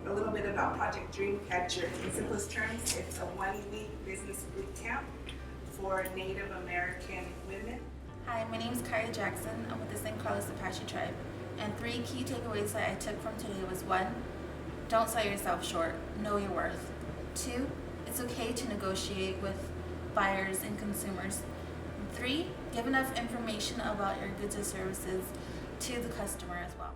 a little bit about Project DreamCatcher. In simplest terms, it's a one-week business boot camp for Native American women. Hi, my name is Kari Jackson. I'm with the San Carlos Apache tribe. And 3 key takeaways that I took from today was 1, don't sell yourself short, know your worth. 2, it's okay to negotiate with buyers and consumers. 3, give enough information about your goods or services to the customer as well.